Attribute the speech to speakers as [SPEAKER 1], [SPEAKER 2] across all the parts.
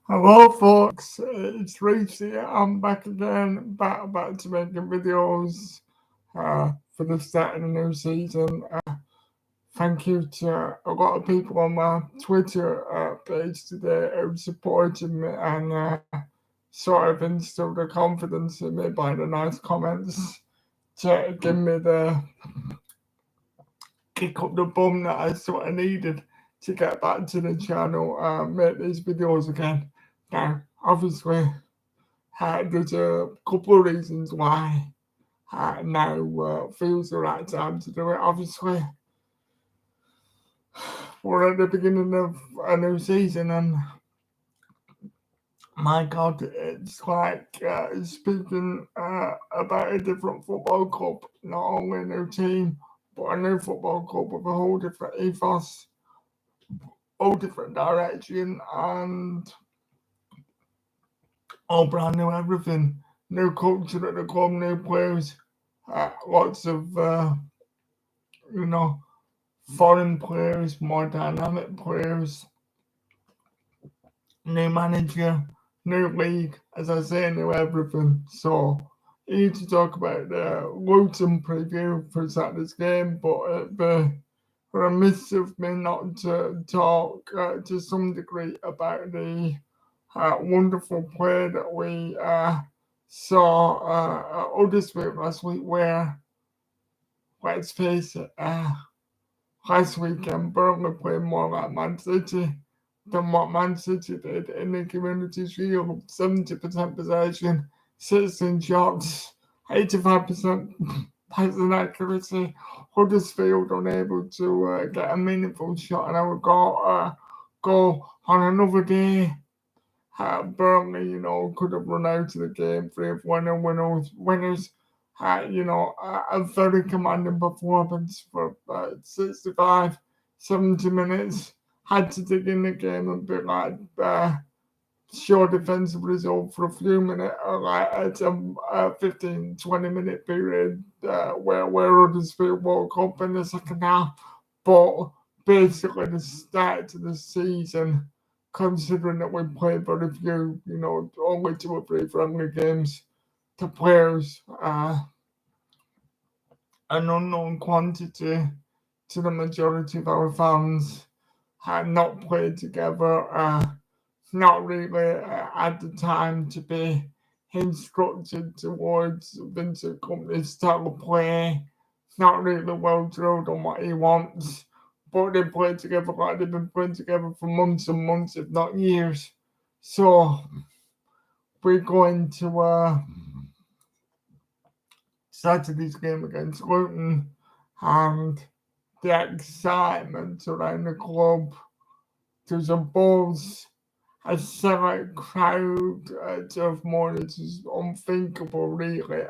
[SPEAKER 1] Hello, folks. It's Reese here. I'm back again, back to making videos for the start of the new season. Thank you to a lot of people on my Twitter page today who supported me and sort of instilled the confidence in me by the nice comments to give me the kick up the bum that I sort of needed to get back to the channel, make these videos again. Now, obviously, there's a couple of reasons why now feels the right time to do it. Obviously, we're at the beginning of a new season, and my God, it's like speaking about a different football club, not only a new team, but a new football club with a whole different ethos, whole different direction, and all brand new everything. New culture at the club, new players, lots of you know foreign players, more dynamic players, new manager, new league, as I say, new everything. So, I need to talk about the Luton preview for Saturday's game, but it'd be remiss of me not to talk to some degree about the wonderful play that we saw at Huddersfield last week, where, let's face it, last weekend, Burnley played more like Man City than what Man City did in the Community Shield. 70% possession, 16 shots, 85% passing accuracy. Huddersfield unable to get a meaningful shot, and I would go on another day. Burnley, could have run out of the game 3-1 winners. A very commanding performance for 65, 70 minutes. Had to dig in the game and be like, show defensive result for a few minutes, like at a 15, 20-minute period where Huddersfield woke up in the second half. But basically, the start of the season, considering that we played very few, only 2 or 3 friendly games, the players, an unknown quantity to the majority of our fans, had not played together, not really at the time to be instructed towards Vincent Company's style of play, not really well drilled on what he wants, but they play together like they've been playing together for months and months, if not years. So we're going to Saturday's game against Luton, and the excitement around the club. There's a buzz, a sellout crowd of more. It is unthinkable, really,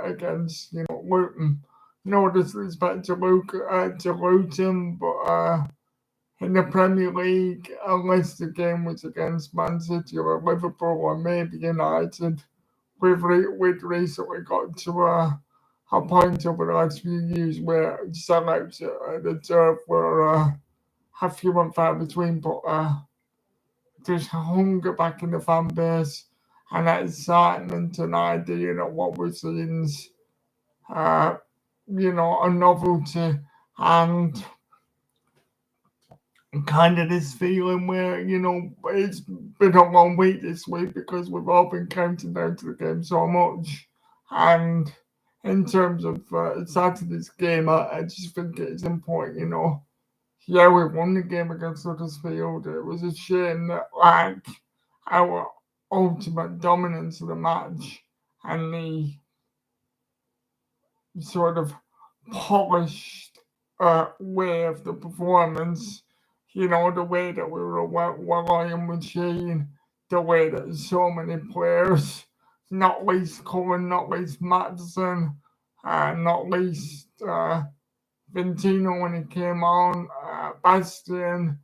[SPEAKER 1] against Luton. No disrespect to Luton, but in the Premier League, unless the game was against Man City or Liverpool or maybe United, we'd recently got to a point over the last few years where sellouts at the turf were a few and far between, but there's hunger back in the fan base and that excitement and idea that what we're seeing is, uh, a novelty, and kind of this feeling where, it's been a long week this week because we've all been counting down to the game so much. And in terms of Saturday's game, I just think it's important, yeah, we won the game against Huddersfield. It was a shame that, like, our ultimate dominance of the match and the sort of polished way of the performance, the way that we were a well-oiled machine, the way that so many players, not least Cullen, not least Matson, not least Vintino when he came on, Bastian,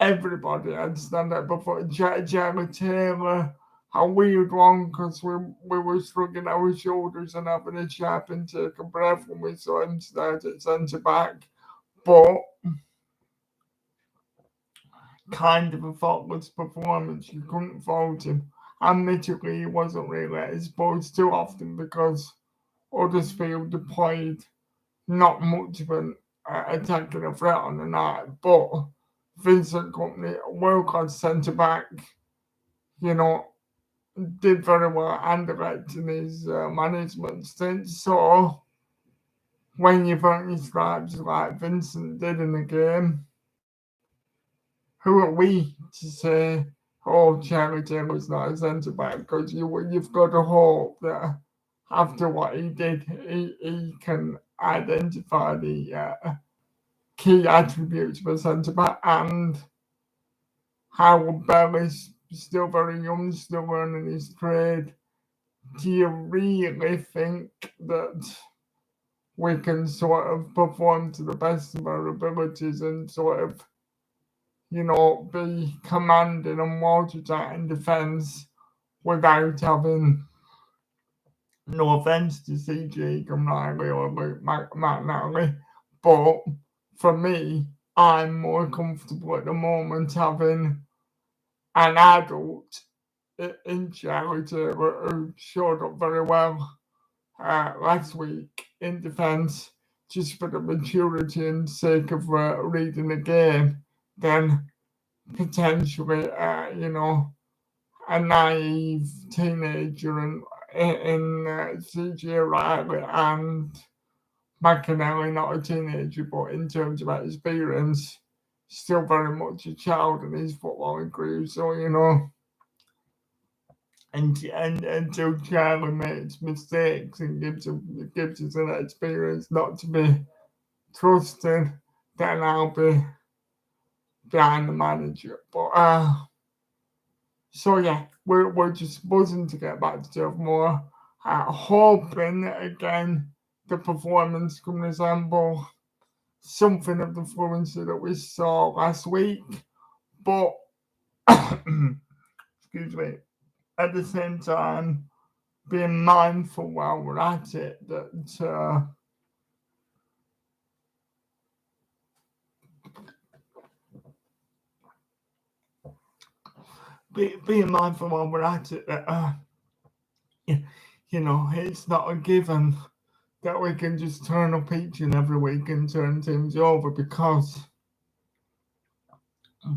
[SPEAKER 1] everybody had stand up before Jerry Taylor. A weird one because we were shrugging our shoulders and having a sharp intake of breath when we saw him start at centre back. But kind of a faultless performance. You couldn't fault him. Admittedly, he wasn't really exposed too often because Huddersfield played not much of an attacking a threat on the night, but Vincent Company, a world class centre back, you know, did very well and elected his management stint. So when you've earned stripes like Vincent did in the game, who are we to say, oh, Charlie Taylor's not a centre back? Because you've got to hope that after what he did, he can identify the key attributes of a centre back, and Howard Bell still very young, still learning his trade. Do you really think that we can sort of perform to the best of our abilities and sort of, be commanding and watertight in defence without having, no offence to CJ Gumnally or Luke McNally, but for me, I'm more comfortable at the moment having an adult in charity who showed up very well last week in defence, just for the maturity and sake of reading the game, then potentially, a naive teenager in CJ Riley and McAnally, not a teenager, but in terms of experience, still very much a child in his footballing career. So, and until Charlie makes mistakes and gives us an experience not to be trusted, then I'll be behind the manager. But so yeah, we're just buzzing to get back to Turf Moor, hoping that again the performance can resemble something of the fluency that we saw last week, but excuse me, at the same time being mindful while we're at it that being mindful while we're at it that it's not a given that we can just turn up each and every week and turn teams over, because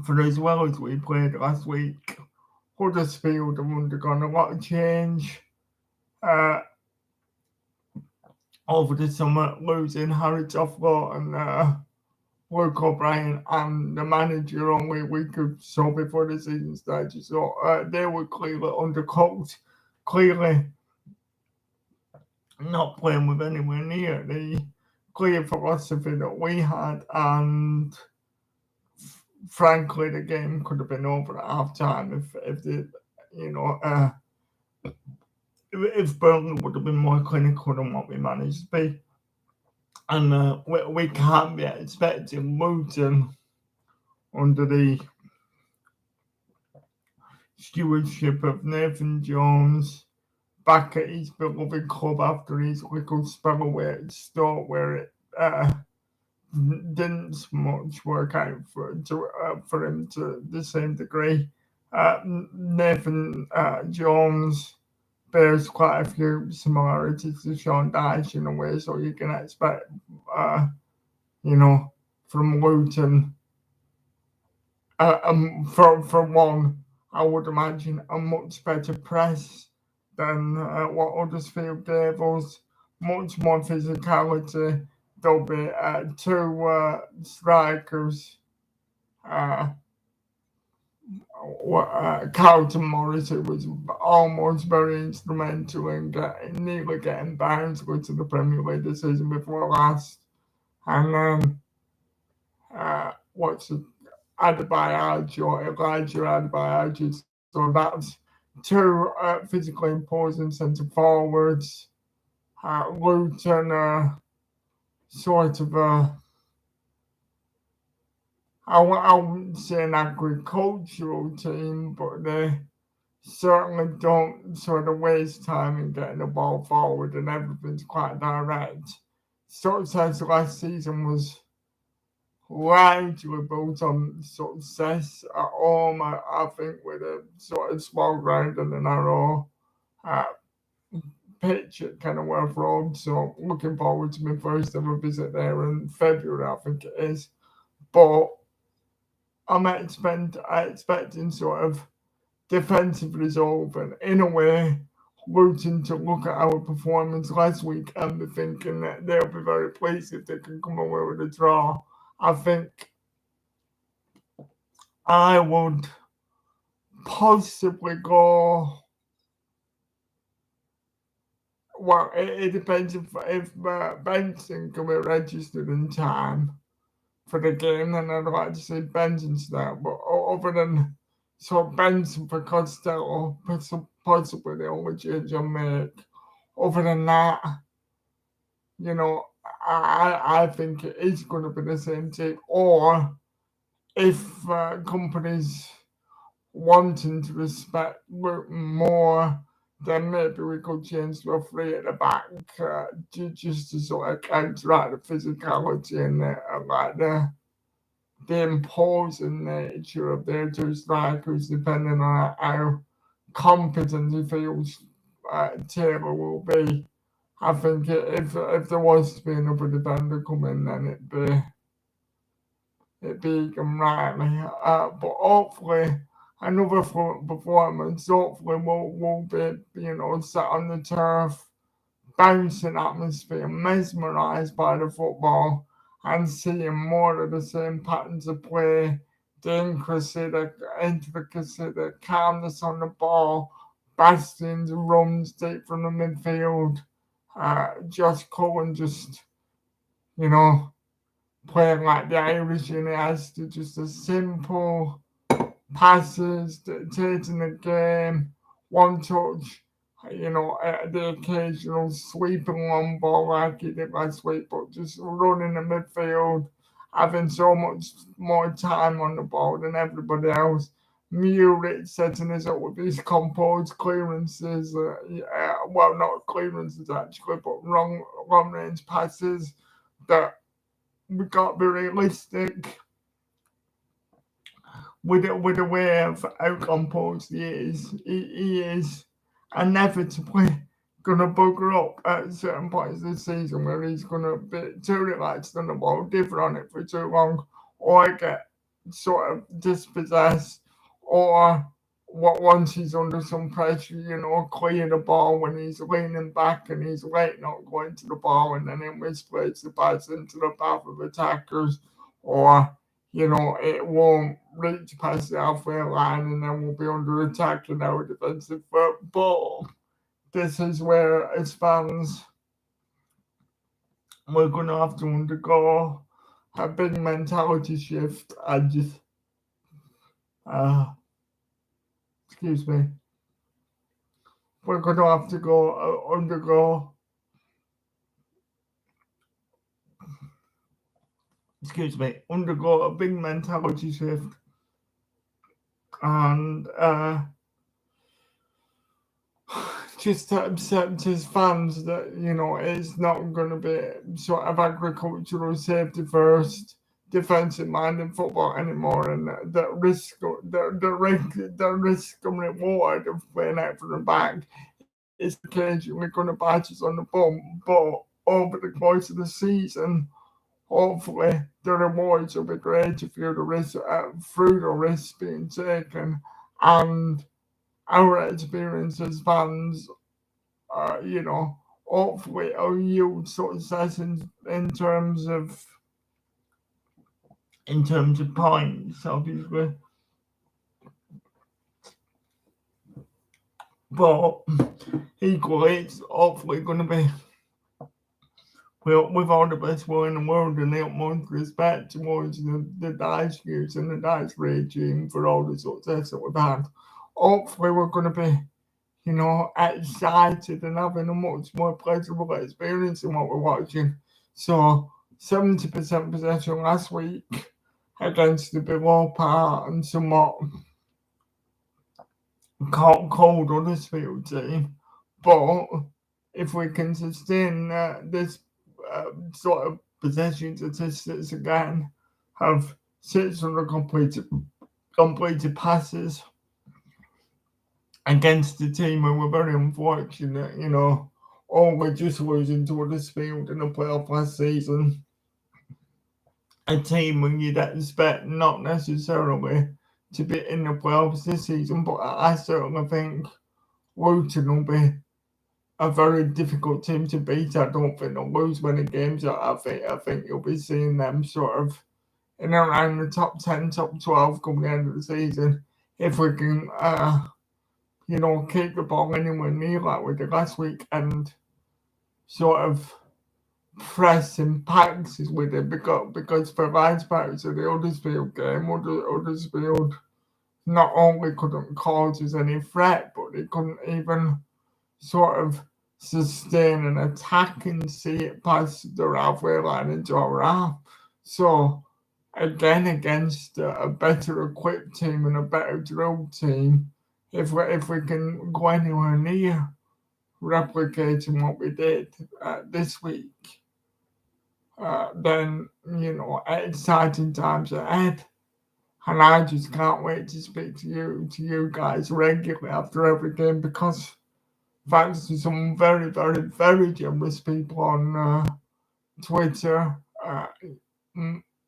[SPEAKER 1] for as well as we played last week, Huddersfield have undergone a lot of change over the summer, losing Harry Toffolo and Luke O'Brien and the manager only a week or so before the season started. So they were clearly undercooked, clearly not playing with anywhere near the clear philosophy that we had, and frankly, the game could have been over at half time if Burnley would have been more clinical than what we managed to be. And we can't be expecting Luton under the stewardship of Nathan Jones back at his beloved club after his little spell away at Stoke, where it didn't much work out for him to the same degree. Nathan Jones bears quite a few similarities to Sean Dyche in a way, so you can expect, from Luton, for one, I would imagine a much better press than what Huddersfield gave us, much more physicality. There'll be two strikers, Carlton Morris, who was almost very instrumental in nearly getting Barnsley to the Premier League the season before last. And then, Elijah Adebayo. So that's two physically imposing centre forwards. Luton sort of I wouldn't say an agricultural team, but they certainly don't sort of waste time in getting the ball forward, and everything's quite direct. Success last season was largely built on success at home. I think with a sort of small ground and a narrow uh, pitch at Kenilworth Road. So looking forward to my first ever visit there in February, I think it is. But I'm expecting sort of defensive resolve, and in a way, Luton to look at our performance last week and be thinking that they'll be very pleased if they can come away with a draw. I think I would possibly go. Well, it depends if Benson can be registered in time for the game, then I'd like to see Benson start. But other than so Benson for Costello, possibly the only change I'll make. Other than that, you know, I think it is going to be the same team. Or if companies wanting to respect more, then maybe we could change to a three at the back just to sort of counteract the physicality and like the imposing nature of their two strikers, depending on how competent he feels Taylor will be. I think if there was to be another defender coming, then it'd be Egan Riley. But hopefully another performance. Hopefully we'll be sat on the turf, bouncing atmosphere, mesmerised by the football, and seeing more of the same patterns of play, the intricacy, the calmness on the ball, bastions, runs deep from the midfield. Josh Cullen just, you know, playing like the Irish and he has to just a simple passes, dictating the game, one touch, the occasional sweeping long ball like he did last week, but just running the midfield, having so much more time on the ball than everybody else. Muric setting us up with these composed clearances, well, not clearances actually, but long range passes that we got to be realistic with the way of how composed he is. He is inevitably gonna bugger up at certain points of the season where he's gonna be too relaxed on the ball, differ on it for too long, or get sort of dispossessed, or once he's under some pressure, clear the ball when he's leaning back and he's late not going to the ball, and then he misplays the pass into the path of attackers, or it won't reach past the halfway line and then we'll be under attack in our defensive football. This is where, as fans, we're going to have to undergo a big mentality shift. Excuse me. We're going to have to undergo a big mentality shift. And just to accept as fans that, it's not going to be sort of agricultural safety first, defensive minded football anymore, and the risk and reward of playing out from the back is occasionally going to bite us on the bum. But over the course of the season, hopefully the rewards will be greater through the risk being taken, and our experience as fans, hopefully it'll yield success in terms of points, obviously. But equally, it's hopefully going to be with all the best will in the world and the utmost respect towards the Dice Groups and the Dice regime for all the success that we've had. Hopefully, we're going to be, excited and having a much more pleasurable experience in what we're watching. So, 70% possession last week against the below par and somewhat cold Huddersfield team. But if we can sustain this sort of possession statistics again, have 600 completed passes against the team who were very unfortunate, only just losing to Huddersfield in the playoff last season. A team when you'd expect not necessarily to be in the playoffs this season, but I certainly think Luton will be a very difficult team to beat. I don't think they'll lose many games. I think you'll be seeing them sort of in around the top 10, top 12 coming the end of the season. If we can, keep the ball anywhere near like we did last week and sort of press in packs as we did because for large parts of the Huddersfield game, Huddersfield not only couldn't cause us any threat, but they couldn't even sort of sustain an attack and see it past the halfway line into our half. So again, against a better equipped team and a better drilled team, if we can go anywhere near replicating what we did this week, then exciting times ahead. And I just can't wait to speak to you guys regularly after every game because thanks to some very, very, very generous people on Twitter,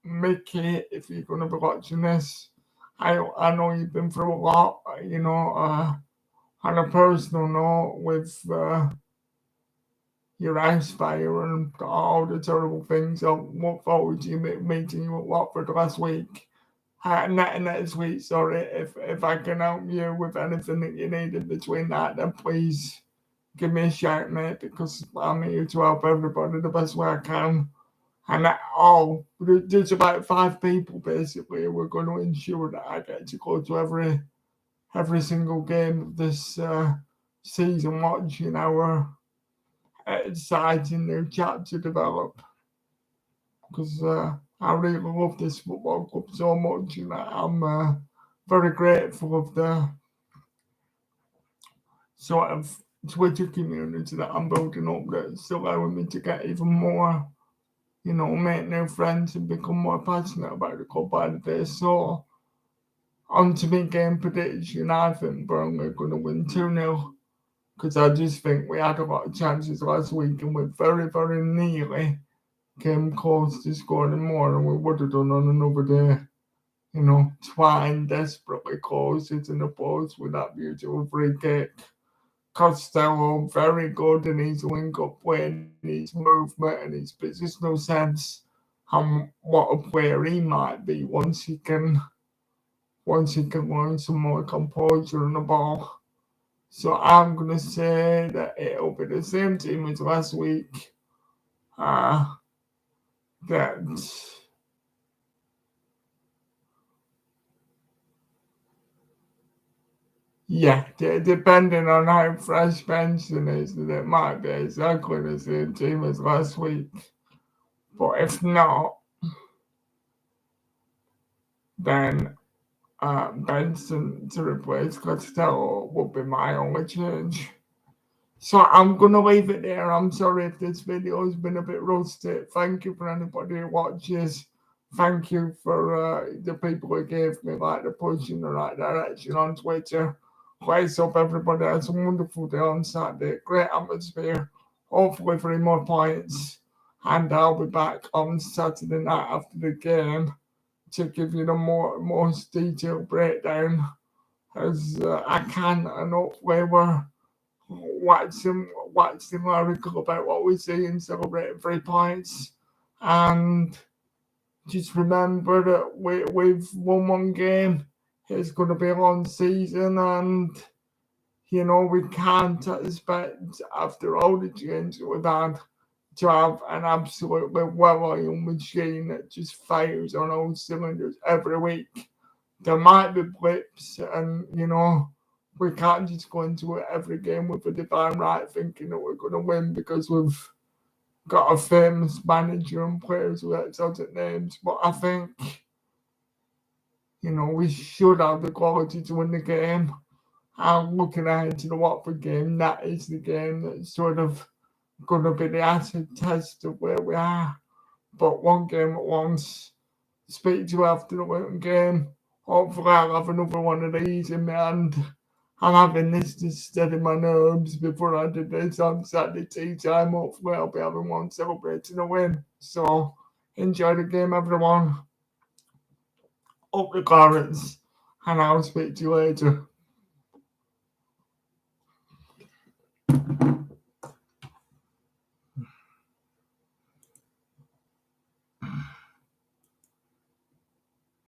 [SPEAKER 1] Mickey, if you're going to be watching this, I know you've been through a lot, on a personal note with your house fire and all the terrible things. I look forward to you meeting you at Watford last week. Next week, sorry, if I can help you with anything that you need in between that, then please give me a shout, mate, because I'm here to help everybody the best way I can. And there's about 5 people basically who are going to ensure that I get to go to every single game of this season, watching our exciting new chapter develop. Because I really love this football club so much, and I'm very grateful of the sort of Twitter community that I'm building up that's allowing me to get even more, make new friends and become more passionate about the club by the day. So, on to me game prediction, I think Burnley are going to win 2-0 because I just think we had a lot of chances last week and we very, very nearly came close to scoring more than we would have done on another day. Twine desperately close it in the post with that beautiful free kick. Costello, very good in his link-up play and his movement and his positional sense. And what a player he might be once he can learn some more composure on the ball. So I'm gonna say that it'll be the same team as last week. That yeah, depending on how fresh Benson is, then it might be exactly the same team as last week. But if not, then Benson to replace Costello would be my only change. So I'm going to leave it there. I'm sorry if this video has been a bit rusty. Thank you for anybody who watches. Thank you for the people who gave me the push in the right direction on Twitter. Let's hope everybody has a wonderful day on Saturday. Great atmosphere. Hopefully 3 more points. And I'll be back on Saturday night after the game to give you the most detailed breakdown as I can, and hopefully we're watching the article about what we see and celebrating 3 points. And just remember that we've won 1 game. It's going to be a long season, and we can't expect after all the games that we've had to have an absolutely well-oiled machine that just fires on all cylinders every week. There might be blips, and we can't just go into it every game with a divine right thinking that we're going to win because we've got a famous manager and players with exotic names. But I think we should have the quality to win the game. And looking ahead to the Watford game, that is the game that's sort of going to be the acid test of where we are. But 1 game at once. speak to you after the Luton game. Hopefully I'll have another one of these in my hand. I'm having this to steady my nerves before I do this on Saturday tea time. Hopefully I'll be having one celebrating a win. So enjoy the game, everyone. Up the Clarets, and I'll speak to you later.